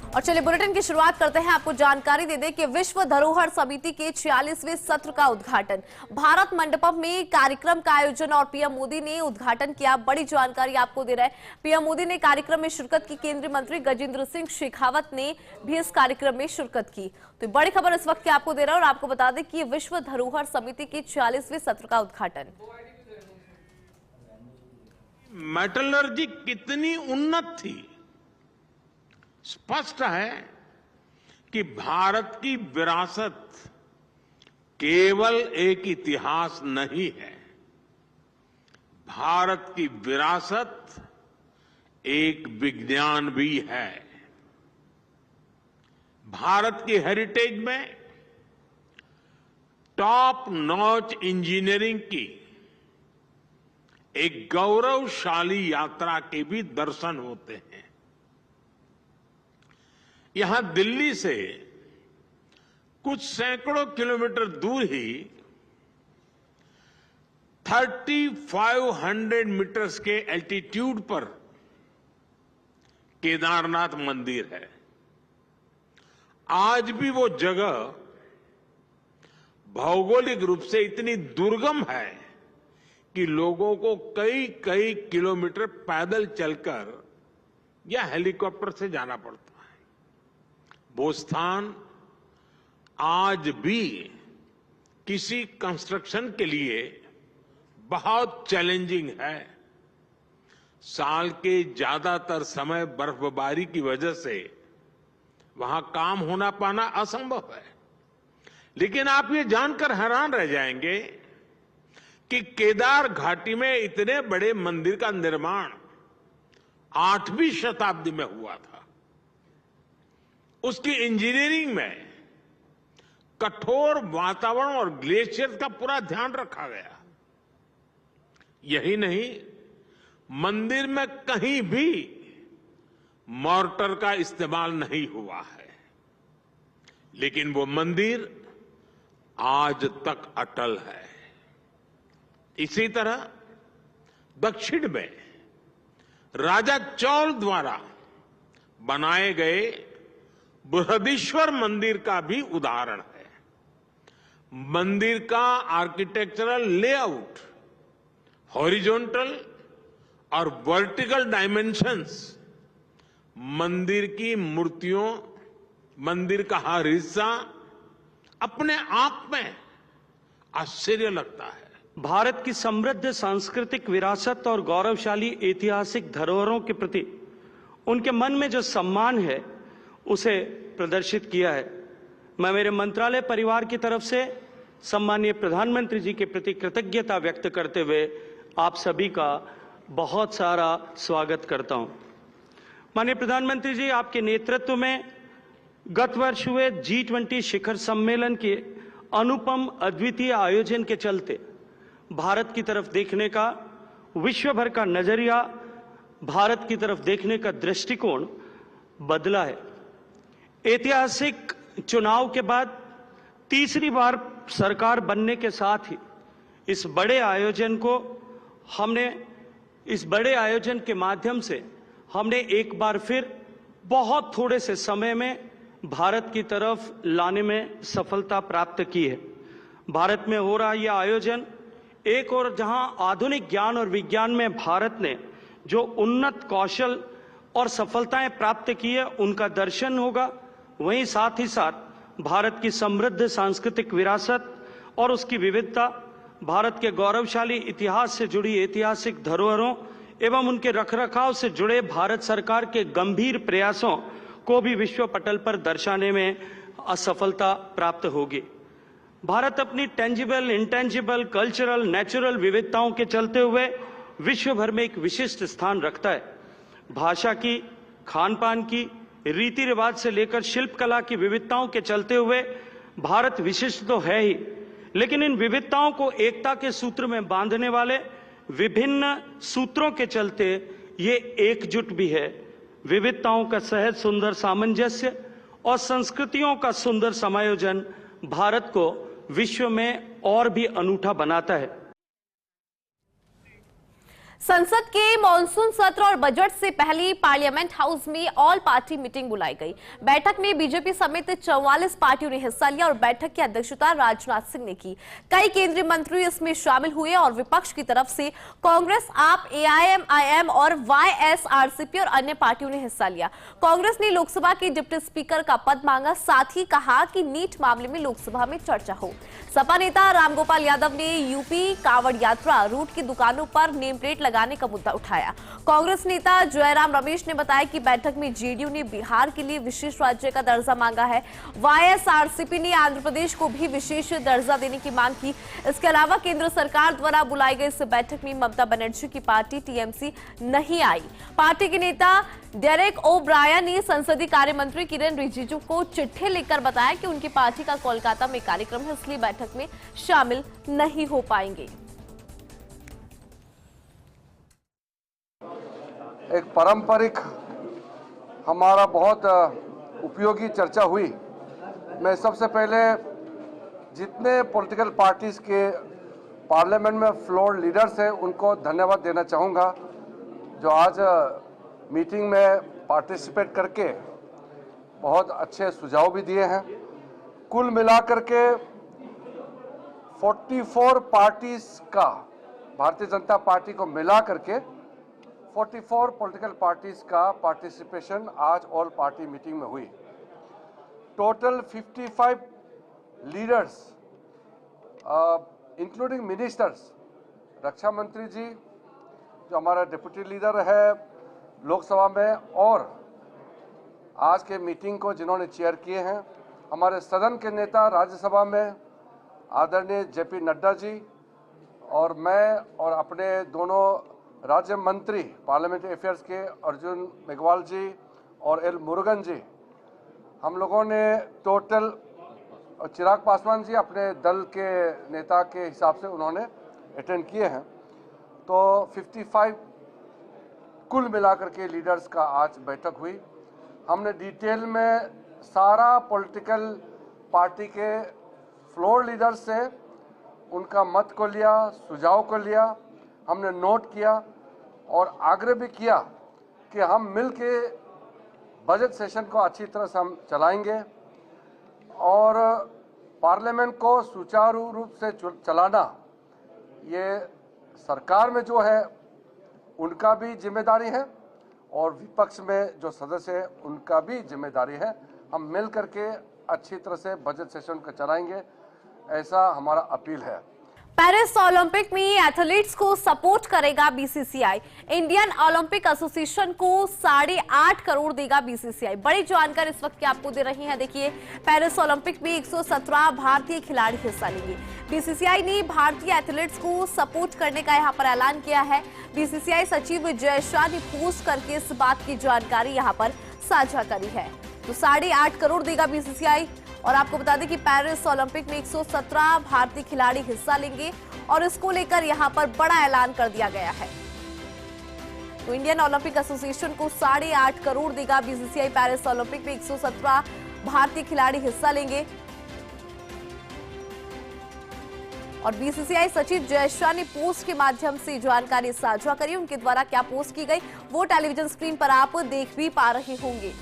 और चलिए बुलेटिन की शुरुआत करते हैं। आपको जानकारी दे दें कि विश्व धरोहर समिति के 46वें सत्र का उद्घाटन भारत मंडपम में कार्यक्रम का आयोजन और पीएम मोदी ने उद्घाटन किया। बड़ी जानकारी आपको दे रहा है, पीएम मोदी ने कार्यक्रम में शिरकत की। केंद्रीय मंत्री गजेंद्र सिंह शेखावत ने भी इस कार्यक्रम में शिरकत की। तो बड़ी खबर इस वक्त की आपको दे रहा है और आपको बता दें कि विश्व धरोहर समिति के 46वें सत्र का उद्घाटन। मेटलर्जी कितनी उन्नत थी, स्पष्ट है कि भारत की विरासत केवल एक इतिहास नहीं है, भारत की विरासत एक विज्ञान भी है। भारत की हेरिटेज में टॉप नॉच इंजीनियरिंग की एक गौरवशाली यात्रा के भी दर्शन होते हैं। यहां दिल्ली से कुछ सैकड़ों किलोमीटर दूर ही 3500 मीटर्स के एल्टीट्यूड पर केदारनाथ मंदिर है। आज भी वो जगह भौगोलिक रूप से इतनी दुर्गम है कि लोगों को कई कई किलोमीटर पैदल चलकर या हेलीकॉप्टर से जाना पड़ता है। वो स्थान आज भी किसी कंस्ट्रक्शन के लिए बहुत चैलेंजिंग है। साल के ज्यादातर समय बर्फबारी की वजह से वहां काम होना पाना असंभव है। लेकिन आप ये जानकर हैरान रह जाएंगे कि केदार घाटी में इतने बड़े मंदिर का निर्माण 8वीं शताब्दी में हुआ था। उसकी इंजीनियरिंग में कठोर वातावरण और ग्लेशियर का पूरा ध्यान रखा गया। यही नहीं, मंदिर में कहीं भी मॉर्टर का इस्तेमाल नहीं हुआ है, लेकिन वो मंदिर आज तक अटल है। इसी तरह दक्षिण में राजा चौल द्वारा बनाए गए बृहदीश्वर मंदिर का भी उदाहरण है। मंदिर का आर्किटेक्चरल लेआउट, हॉरिजॉन्टल और वर्टिकल डायमेंशंस, मंदिर की मूर्तियों, मंदिर का हर हिस्सा अपने आप में आश्चर्य लगता है। भारत की समृद्ध सांस्कृतिक विरासत और गौरवशाली ऐतिहासिक धरोहरों के प्रति उनके मन में जो सम्मान है उसे प्रदर्शित किया है। मैं मेरे मंत्रालय परिवार की तरफ से सम्मानीय प्रधानमंत्री जी के प्रति कृतज्ञता व्यक्त करते हुए आप सभी का बहुत सारा स्वागत करता हूं। माननीय प्रधानमंत्री जी, आपके नेतृत्व में गत वर्ष हुए G20 शिखर सम्मेलन के अनुपम अद्वितीय आयोजन के चलते भारत की तरफ देखने का, विश्व भर का नजरिया, भारत की तरफ देखने का दृष्टिकोण बदला है। ऐतिहासिक चुनाव के बाद तीसरी बार सरकार बनने के साथ ही इस बड़े आयोजन के माध्यम से हमने एक बार फिर बहुत थोड़े से समय में भारत की तरफ लाने में सफलता प्राप्त की है। भारत में हो रहा यह आयोजन एक और जहां आधुनिक ज्ञान और विज्ञान में भारत ने जो उन्नत कौशल और सफलताएं प्राप्त की है उनका दर्शन होगा, वहीं साथ ही साथ भारत की समृद्ध सांस्कृतिक विरासत और उसकी विविधता, भारत के गौरवशाली इतिहास से जुड़ी ऐतिहासिक धरोहरों एवं उनके रखरखाव से जुड़े भारत सरकार के गंभीर प्रयासों को भी विश्व पटल पर दर्शाने में असफलता प्राप्त होगी। भारत अपनी टेंजिबल, इंटेंजिबल, कल्चरल, नेचुरल विविधताओं के चलते हुए विश्व भर में एक विशिष्ट स्थान रखता है। भाषा की, खान पान की, रीति रिवाज से लेकर शिल्पकला की विविधताओं के चलते हुए भारत विशिष्ट तो है ही, लेकिन इन विविधताओं को एकता के सूत्र में बांधने वाले विभिन्न सूत्रों के चलते ये एकजुट भी है। विविधताओं का सहज सुंदर सामंजस्य और संस्कृतियों का सुंदर समायोजन भारत को विश्व में और भी अनूठा बनाता है। संसद के मॉनसून सत्र और बजट से पहले पार्लियामेंट हाउस में ऑल पार्टी मीटिंग बुलाई गई। बैठक में बीजेपी समेत 44 पार्टियों ने हिस्सा लिया और बैठक की अध्यक्षता राजनाथ सिंह ने की। कई केंद्रीय मंत्री इसमें शामिल हुए और विपक्ष की तरफ से कांग्रेस, आप, एआईएमआईएम और वाईएसआरसीपी और अन्य पार्टियों ने हिस्सा लिया। कांग्रेस ने लोकसभा के डिप्टी स्पीकर का पद मांगा, साथ ही कहा कि नीट मामले में लोकसभा में चर्चा हो। सपा नेता रामगोपाल यादव ने यूपी कांवड़ यात्रा रूट की दुकानों पर नेम प्लेट लगाने का मुद्दा उठाया। कांग्रेस नेता जयराम रमेश ने बताया कि बैठक में जेडीयू ने बिहार के लिए विशेष राज्य का दर्जा मांगा है। वाईएसआरसीपी ने आंध्र प्रदेश को भी विशेष दर्जा देने की मांग की। इसके अलावा केंद्र सरकार द्वारा बुलाई गई इस बैठक में ममता बनर्जी की पार्टी टीएमसी नहीं आई। पार्टी के नेता डेरेक ओ ब्रायन ने संसदीय कार्य मंत्री किरेन रिजिजू को चिट्ठी लिखकर बताया कि उनकी पार्टी का कोलकाता में कार्यक्रम है, इसलिए बैठक में शामिल नहीं हो पाएंगे। एक पारंपरिक हमारा बहुत उपयोगी चर्चा हुई। मैं सबसे पहले जितने पॉलिटिकल पार्टीज के पार्लियामेंट में फ्लोर लीडर्स हैं उनको धन्यवाद देना चाहूँगा, जो आज मीटिंग में पार्टिसिपेट करके बहुत अच्छे सुझाव भी दिए हैं। कुल मिलाकर के 44 पार्टीज का, भारतीय जनता पार्टी को मिला करके 44 पॉलिटिकल पार्टीज का पार्टिसिपेशन आज ऑल पार्टी मीटिंग में हुई। टोटल 55 लीडर्स इंक्लूडिंग मिनिस्टर्स, रक्षा मंत्री जी जो हमारा डिप्टी लीडर है लोकसभा में, और आज के मीटिंग को जिन्होंने चेयर किए हैं, हमारे सदन के नेता राज्यसभा में आदरणीय जेपी नड्डा जी, और मैं और अपने दोनों राज्य मंत्री पार्लियामेंट्री अफेयर्स के अर्जुन मेघवाल जी और एल मुरुगन जी, हम लोगों ने टोटल, और चिराग पासवान जी अपने दल के नेता के हिसाब से उन्होंने अटेंड किए हैं, तो 55 कुल मिलाकर के लीडर्स का आज बैठक हुई। हमने डिटेल में सारा पॉलिटिकल पार्टी के फ्लोर लीडर्स से उनका मत को लिया, सुझाव को लिया, हमने नोट किया और आग्रह भी किया कि हम मिल के बजट सेशन को अच्छी तरह से हम चलाएंगे और पार्लियामेंट को सुचारू रूप से चलाना ये सरकार में जो है उनका भी जिम्मेदारी है और विपक्ष में जो सदस्य है उनका भी जिम्मेदारी है। हम मिल करके अच्छी तरह से बजट सेशन को चलाएंगे, ऐसा हमारा अपील है। पेरिस ओलंपिक में एथलीट्स को सपोर्ट करेगा बीसीसीआई। इंडियन ओलंपिक एसोसिएशन को 8.5 करोड़ देगा बीसीसीआई। बड़ी जानकारी इस वक्त की आपको दे रही है। देखिए, पेरिस ओलंपिक में 117 भारतीय खिलाड़ी हिस्सा लेंगे। बीसीसीआई ने भारतीय एथलीट्स को सपोर्ट करने का यहां पर ऐलान किया है। बीसीसीआई सचिव जय शाह ने पोस्ट करके इस बात की जानकारी यहां पर साझा करी है। तो 8.5 करोड़ देगा बीसीसीआई। और आपको बता दें कि पेरिस ओलंपिक में 117 भारतीय खिलाड़ी हिस्सा लेंगे और इसको लेकर यहां पर बड़ा ऐलान कर दिया गया है। तो इंडियन ओलंपिक एसोसिएशन को 8.5 करोड़ देगा बीसीसीआई। पेरिस ओलंपिक में 117 भारतीय खिलाड़ी हिस्सा लेंगे और बीसीसीआई सचिव जय शाह ने पोस्ट के माध्यम से जानकारी साझा करी। उनके द्वारा क्या पोस्ट की गई वो टेलीविजन स्क्रीन पर आप देख भी पा रहे होंगे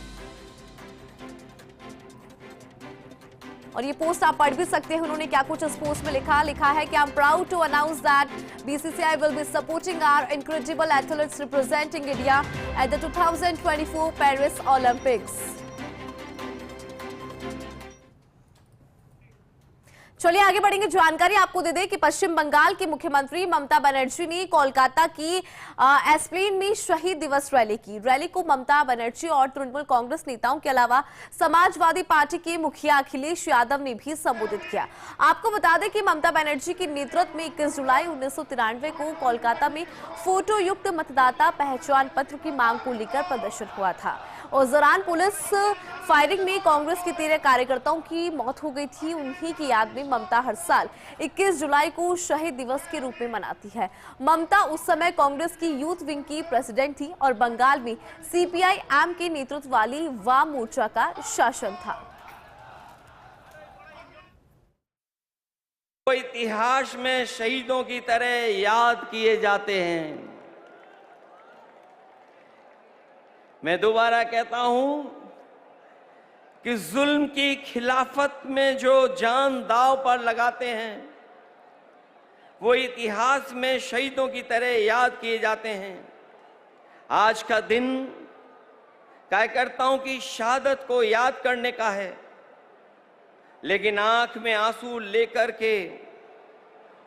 और ये पोस्ट आप पढ़ भी सकते हैं। उन्होंने क्या कुछ इस पोस्ट में लिखा है कि I am proud to announce that BCCI will be supporting our incredible athletes representing India at the 2024 Paris Olympics. चलिए आगे बढ़ेंगे। जानकारी आपको दे दें कि पश्चिम बंगाल की मुख्यमंत्री ममता बनर्जी ने कोलकाता की एस्प्लेन में शहीद दिवस रैली की। रैली को ममता बनर्जी और तृणमूल कांग्रेस नेताओं के अलावा समाजवादी पार्टी के मुखिया अखिलेश यादव ने भी संबोधित किया। आपको बता दें कि ममता बनर्जी के नेतृत्व में 21 जुलाई 1993 को कोलकाता में फोटो युक्त मतदाता पहचान पत्र की मांग को लेकर प्रदर्शन हुआ था। उस दौरान पुलिस फायरिंग में कांग्रेस के 13 कार्यकर्ताओं की मौत हो गई थी। उन्हीं की याद में ममता हर साल 21 जुलाई को शहीद दिवस के रूप में मनाती है। ममता उस समय कांग्रेस की यूथ विंग की प्रेसिडेंट थी और बंगाल में सीपीआई-एम के नेतृत्व वाली वाम मोर्चा का शासन था। वो इतिहास में शहीदों की तरह याद किए जाते हैं। मैं दोबारा कहता हूं कि जुल्म की खिलाफत में जो जान दांव पर लगाते हैं वो इतिहास में शहीदों की तरह याद किए जाते हैं। आज का दिन कार्यकर्ताओं की शहादत को याद करने का है, लेकिन आंख में आंसू लेकर के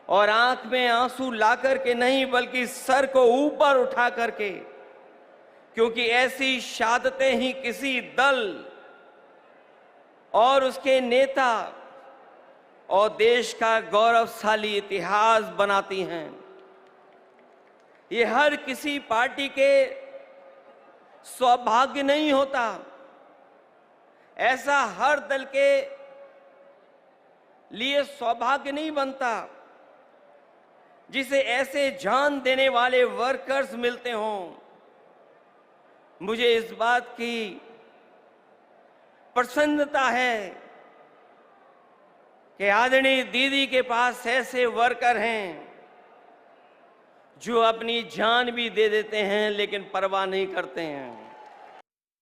और आंख में आंसू ला करके नहीं, बल्कि सर को ऊपर उठा करके, क्योंकि ऐसी शहादतें ही किसी दल और उसके नेता और देश का गौरवशाली इतिहास बनाती हैं। ये हर किसी पार्टी के सौभाग्य नहीं होता, ऐसा हर दल के लिए सौभाग्य नहीं बनता जिसे ऐसे जान देने वाले वर्कर्स मिलते हों। मुझे इस बात की प्रसन्नता है कि आदरणीय दीदी के पास ऐसे वर्कर हैं जो अपनी जान भी दे देते हैं लेकिन परवाह नहीं करते हैं।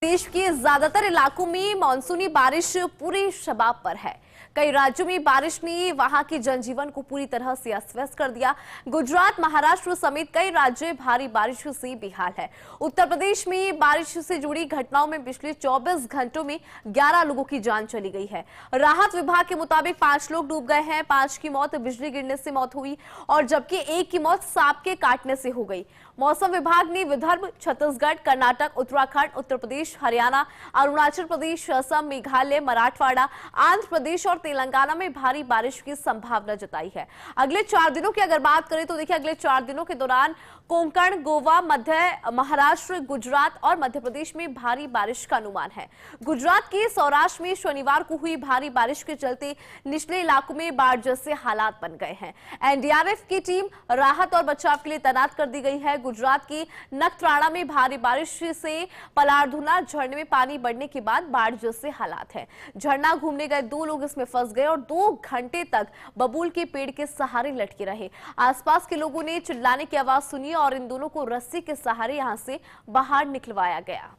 देश के ज्यादातर इलाकों में मानसूनी बारिश पूरे शबाब पर है। कई राज्यों में बारिश ने वहां के जनजीवन को पूरी तरह से अस्त व्यस्त कर दिया। गुजरात, महाराष्ट्र समेत कई राज्य भारी बारिश से बेहाल है। उत्तर प्रदेश में बारिश से जुड़ी घटनाओं में पिछले 24 घंटों में 11 लोगों की जान चली गई है। राहत विभाग के मुताबिक 5 लोग डूब गए हैं। 5 की मौत बिजली गिरने से मौत हुई और जबकि 1 की मौत सांप के काटने से हो गई। मौसम विभाग ने विदर्भ, छत्तीसगढ़, कर्नाटक, उत्तराखंड, उत्तर प्रदेश, हरियाणा, अरुणाचल प्रदेश, असम, मेघालय, मराठवाड़ा, आंध्र प्रदेश और तेलंगाना में भारी बारिश की संभावना जताई है। अगले 4 दिनों की अगर बात करें तो देखिए, अगले 4 दिनों के दौरान कोंकण, गोवा, मध्य महाराष्ट्र, गुजरात और मध्य प्रदेश में भारी बारिश का अनुमान है। गुजरात के सौराष्ट्र में शनिवार को हुई भारी बारिश के चलते निचले इलाकों में बाढ़ जैसे हालात बन गए हैं। एनडीआरएफ की टीम राहत और बचाव के लिए तैनात कर दी गई है। गुजरात के नखत्राणा में भारी बारिश से पलारधुना झरने में पानी बढ़ने के बाद बाढ़ जैसे हालात हैं। झरना घूमने गए 2 लोग इसमें फंस गए और 2 घंटे तक बबूल के पेड़ के सहारे लटके रहे। आसपास के लोगों ने चिल्लाने की आवाज सुनी और इन दोनों को रस्सी के सहारे यहां से बाहर निकलवाया गया।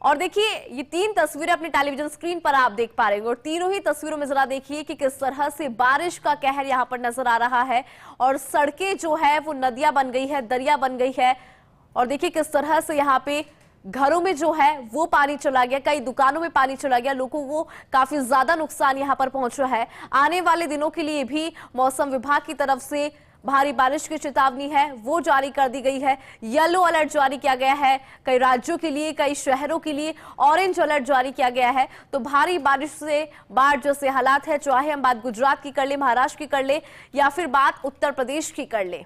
और देखिए, ये 3 तस्वीरें अपने टेलीविजन स्क्रीन पर आप देख पा रहे हैं और तीनों ही तस्वीरों में जरा देखिए कि किस तरह से बारिश का कहर यहां पर नजर आ रहा है और सड़कें जो है वो नदियां बन गई है, दरिया बन गई है। और देखिए किस तरह से यहाँ पे घरों में जो है वो पानी चला गया, कई दुकानों में पानी चला गया, लोगों को काफी ज्यादा नुकसान यहां पर पहुंचा है। आने वाले दिनों के लिए भी मौसम विभाग की तरफ से भारी बारिश की चेतावनी है वो जारी कर दी गई है। येलो अलर्ट जारी किया गया है कई राज्यों के लिए, कई शहरों के लिए ऑरेंज अलर्ट जारी किया गया है। तो भारी बारिश से बाढ़ जैसे हालात है, चाहे हम बात गुजरात की कर ले, महाराष्ट्र की कर ले या फिर बात उत्तर प्रदेश की कर ले।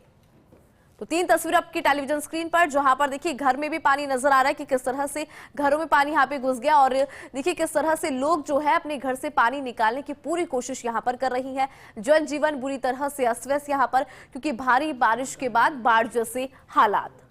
तो 3 तस्वीर आपकी टेलीविजन स्क्रीन पर, जहां पर देखिए घर में भी पानी नजर आ रहा है कि किस तरह से घरों में पानी यहाँ पे घुस गया और देखिए किस तरह से लोग जो है अपने घर से पानी निकालने की पूरी कोशिश यहाँ पर कर रही हैं। जनजीवन बुरी तरह से अस्त व्यस्त यहाँ पर, क्योंकि भारी बारिश के बाद बाढ़ जैसे हालात।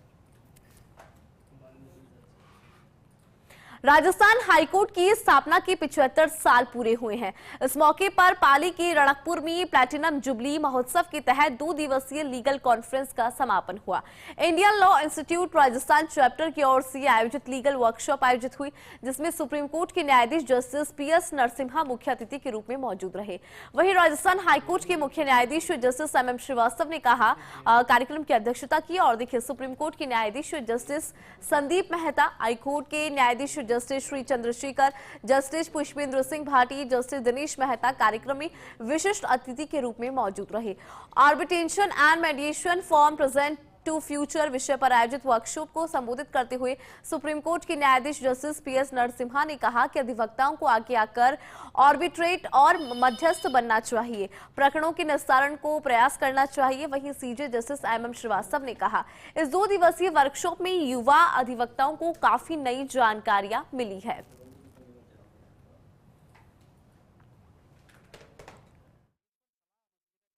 राजस्थान हाईकोर्ट की स्थापना के 75 साल पूरे हुए हैं। इस मौके पर पाली के रणकपुर में प्लैटिनम जुबली महोत्सव के तहत 2 दिवसीय लीगल कॉन्फ्रेंस का समापन हुआ। Indian law institute Rajasthan chapter की ओर से आयोजित लीगल वर्कशॉप आयोजित हुई, जिसमें सुप्रीम कोर्ट के न्यायाधीश जस्टिस PS नरसिम्हा मुख्य अतिथि के रूप में मौजूद रहे। वहीं राजस्थान हाईकोर्ट के मुख्य न्यायाधीश जस्टिस MM श्रीवास्तव ने कहा कार्यक्रम की अध्यक्षता की। और देखिए, सुप्रीम कोर्ट के न्यायाधीश जस्टिस संदीप मेहता, हाईकोर्ट के न्यायाधीश justice Shri Chandrashekhar, justice Pushpendra Singh Bhati, justice Dinesh Mehta कार्यक्रम में विशिष्ट अतिथि के रूप में मौजूद रहे। Arbitration and mediation from present to future विषय पर आयोजित वर्कशॉप को संबोधित करते हुए सुप्रीम कोर्ट के न्यायाधीश जस्टिस PS नरसिम्हा ने कहा कि अधिवक्ताओं को आगे आकर आर्बिट्रेट और मध्यस्थ बनना चाहिए, प्रकरणों के निस्तारण को प्रयास करना चाहिए। वहीं CJ जस्टिस MM श्रीवास्तव ने कहा इस 2 दिवसीय वर्कशॉप में युवा अधिवक्ताओं को काफी नई जानकारियां मिली है।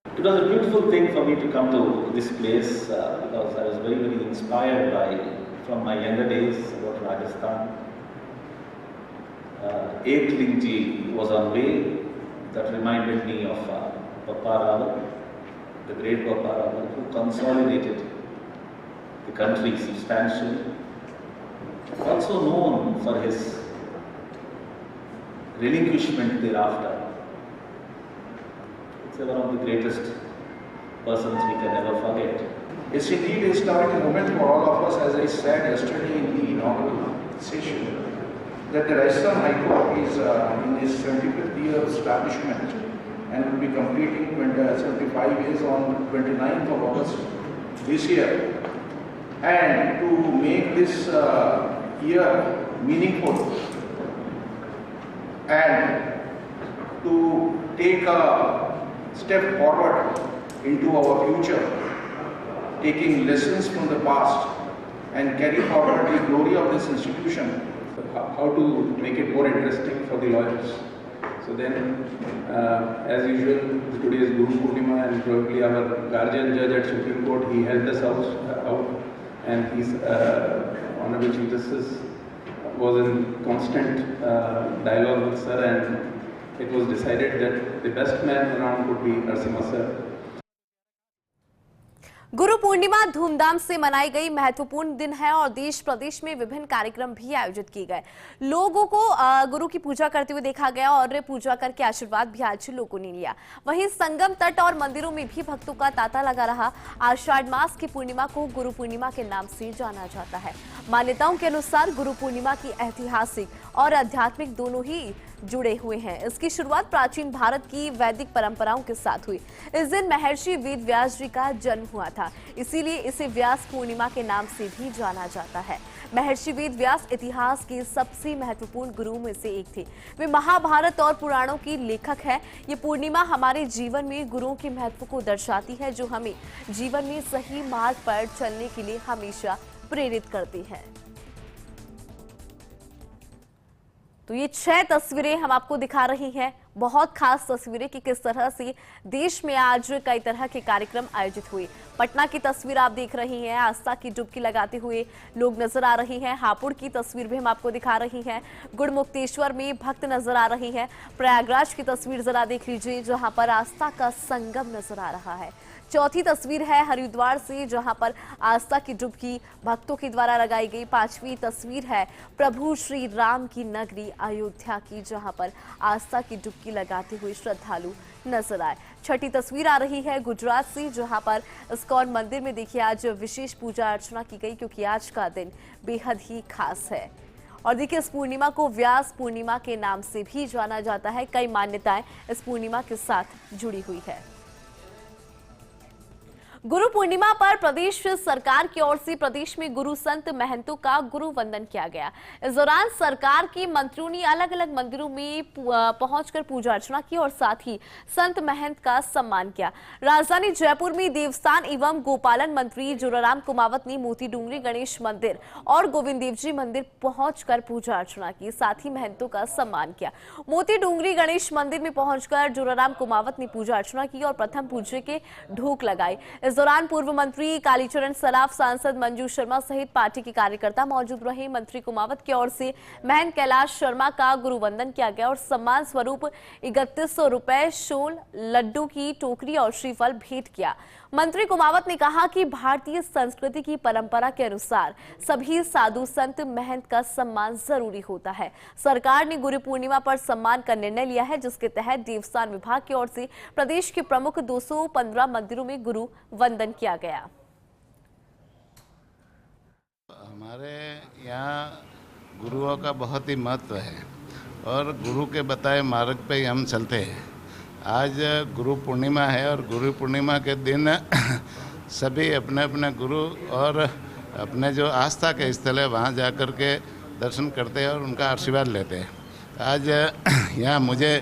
It was a beautiful thing for me to come to this place because I was very, very inspired from my younger days about Rajasthan. Ekling ji was on way that reminded me of Papa Rawal, the great Papa Rawal, who consolidated the country substantially. Also known for his relinquishment thereafter. It's one of the greatest persons we can never forget. It's indeed a historical moment for all of us, as I said yesterday in the inaugural session, that the Rajasthan High Court is in its 75th year of establishment and will be completing 75 years on 29th of August this year. And to make this year meaningful and to take a step forward into our future, taking lessons from the past and carry forward the glory of this institution. How to make it more interesting for the lawyers. So then, as usual, today is Guru Purnima, and probably our guardian judge at Supreme Court, he helped us out, and his Honorable Chief Justice was in constant dialogue with sir, and it was decided that the best man around would be Narasimha sir. Guru Purnima धूमधाम से मनाई गई महत्वपूर्ण दिन है और देश प्रदेश में विभिन्न कार्यक्रम भी आयोजित किए गए। लोगों को गुरु की पूजा करते हुए देखा गया और पूजा करके आशीर्वाद भी आज लोगों ने लिया। वहीं संगम तट और मंदिरों में भी भक्तों का तांता लगा रहा। आषाढ़ मास की पूर्णिमा को गुरु पूर्णिमा के नाम से जाना जाता है। मान्यताओं के अनुसार गुरु पूर्णिमा की ऐतिहासिक और आध्यात्मिक दोनों ही जुड़े हुए हैं। इसकी शुरुआत प्राचीन भारत की वैदिक परंपराओं के साथ हुई। इस दिन महर्षि वेद व्यास जी का जन्म हुआ था, इसीलिए इसे व्यास पूर्णिमा के नाम से भी जाना जाता है। महर्षि वेद व्यास इतिहास के सबसे महत्वपूर्ण गुरुओं में से एक थे। वे महाभारत और पुराणों की लेखक है। ये पूर्णिमा हमारे जीवन में गुरुओं के महत्व को दर्शाती है, जो हमें जीवन में सही मार्ग पर चलने के लिए हमेशा प्रेरित करती है। तो ये 6 तस्वीरें हम आपको दिखा रही हैं, बहुत खास तस्वीरें कि किस तरह से देश में आज कई तरह के कार्यक्रम आयोजित हुए। पटना की तस्वीर आप देख रही हैं, आस्था की डुबकी लगाते हुए लोग नजर आ रहे हैं। हापुड़ की तस्वीर भी हम आपको दिखा रही हैं। गुड़मुक्तेश्वर में भक्त नजर आ रहे हैं। प्रयागराज की तस्वीर जरा देख लीजिए, जहां पर आस्था का संगम नजर आ रहा है। चौथी तस्वीर है हरिद्वार से, जहां पर आस्था की डुबकी भक्तों के द्वारा लगाई गई। 5वीं तस्वीर है प्रभु श्री राम की नगरी अयोध्या की, जहां पर आस्था की डुबकी लगाते हुए श्रद्धालु नजर आए। 6ठी तस्वीर आ रही है गुजरात से, जहां पर इस्कॉन मंदिर में देखिए आज विशेष पूजा अर्चना की गई, क्योंकि आज का दिन बेहद ही खास है। और देखिए इस पूर्णिमा को व्यास पूर्णिमा के नाम से भी जाना जाता है। कई मान्यताएं इस पूर्णिमा के साथ जुड़ी हुई है। गुरु पूर्णिमा पर प्रदेश सरकार की ओर से प्रदेश में गुरु संत महंतों का गुरु वंदन किया गया। इस दौरान सरकार के मंत्रियों ने अलग अलग मंदिरों में पहुंचकर पूजा अर्चना की और साथ ही संत महंत का सम्मान किया। राजधानी जयपुर में देवस्थान एवं गोपालन मंत्री जोराराम कुमावत ने मोती डूंगरी गणेश मंदिर और गोविंद देव जी मंदिर पहुंचकर पूजा अर्चना की, साथ ही महंतों का सम्मान किया। मोती डूंगरी गणेश मंदिर में पहुंचकर जोराराम कुमावत ने पूजा अर्चना की और प्रथम पूज्य के ढोक लगाई। इस दौरान पूर्व मंत्री कालीचरण सराफ, सांसद मंजू शर्मा सहित पार्टी के कार्यकर्ता मौजूद रहे। मंत्री कुमावत की ओर से महंत कैलाश शर्मा का गुरु वंदन किया गया और सम्मान स्वरूप 3100 रुपए, शोल, लड्डू की टोकरी और श्रीफल भेंट किया। मंत्री कुमावत ने कहा कि भारतीय संस्कृति की परंपरा के अनुसार सभी साधु संत महंत का सम्मान जरूरी होता है। सरकार ने गुरु पूर्णिमा पर सम्मान का निर्णय लिया है, जिसके तहत देवस्थान विभाग की ओर से प्रदेश के प्रमुख 215 मंदिरों में गुरु वंदन किया गया। हमारे यहाँ गुरुओं का बहुत ही महत्व है और गुरु के बताए मार्ग पे ही हम चलते हैं। आज गुरु पूर्णिमा है और गुरु पूर्णिमा के दिन सभी अपने अपने गुरु और अपने जो आस्था के स्थल है वहाँ जा कर के दर्शन करते हैं और उनका आशीर्वाद लेते हैं। आज यहाँ मुझे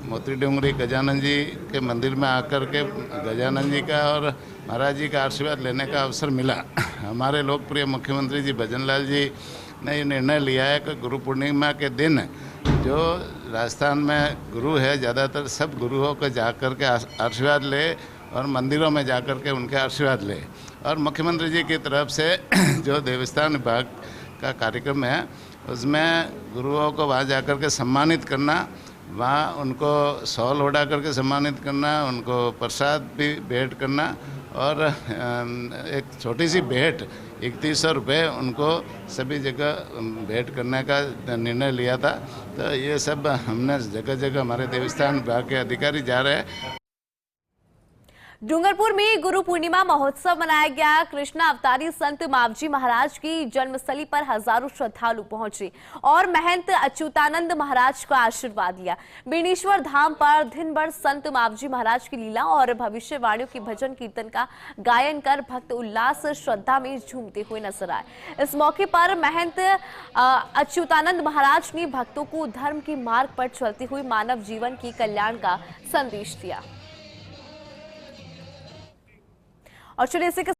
मोती डूंगरी गजानन जी के मंदिर में आकर के गजानन जी का और महाराज जी का आशीर्वाद लेने का अवसर मिला। हमारे लोकप्रिय मुख्यमंत्री जी भजनलाल जी ने ये निर्णय लिया है कि गुरु पूर्णिमा के दिन जो राजस्थान में गुरु है, ज़्यादातर सब गुरुओं को जा कर के आशीर्वाद ले और मंदिरों में जा कर के उनके आशीर्वाद ले। और मुख्यमंत्री जी की तरफ से जो देवस्थान विभाग का कार्यक्रम है उसमें गुरुओं को वहाँ जा कर के सम्मानित करना वहाँ उनको शॉल ओढ़ा करके सम्मानित करना, उनको प्रसाद भी भेंट करना और एक छोटी सी भेंट 3100 रुपये उनको सभी जगह भेंट करने का निर्णय लिया था। तो ये सब हमने जगह जगह हमारे देवस्थान विभाग के अधिकारी जा रहे हैं। डूंगरपुर में गुरु पूर्णिमा महोत्सव मनाया गया। कृष्णा अवतारी संत मावजी महाराज की जन्मस्थली पर हजारों श्रद्धालु पहुंचे और महंत अच्युतानंद महाराज का आशीर्वाद लिया। बेणेश्वर धाम पर दिन भर संत मावजी महाराज की लीला और भविष्यवाणियों की भजन कीर्तन का गायन कर भक्त उल्लास श्रद्धा में झूमते हुए नजर आए। इस मौके पर महंत अच्युतानंद महाराज ने भक्तों को धर्म के मार्ग पर चलते हुए मानव जीवन की कल्याण का संदेश दिया। और चलिए इसी के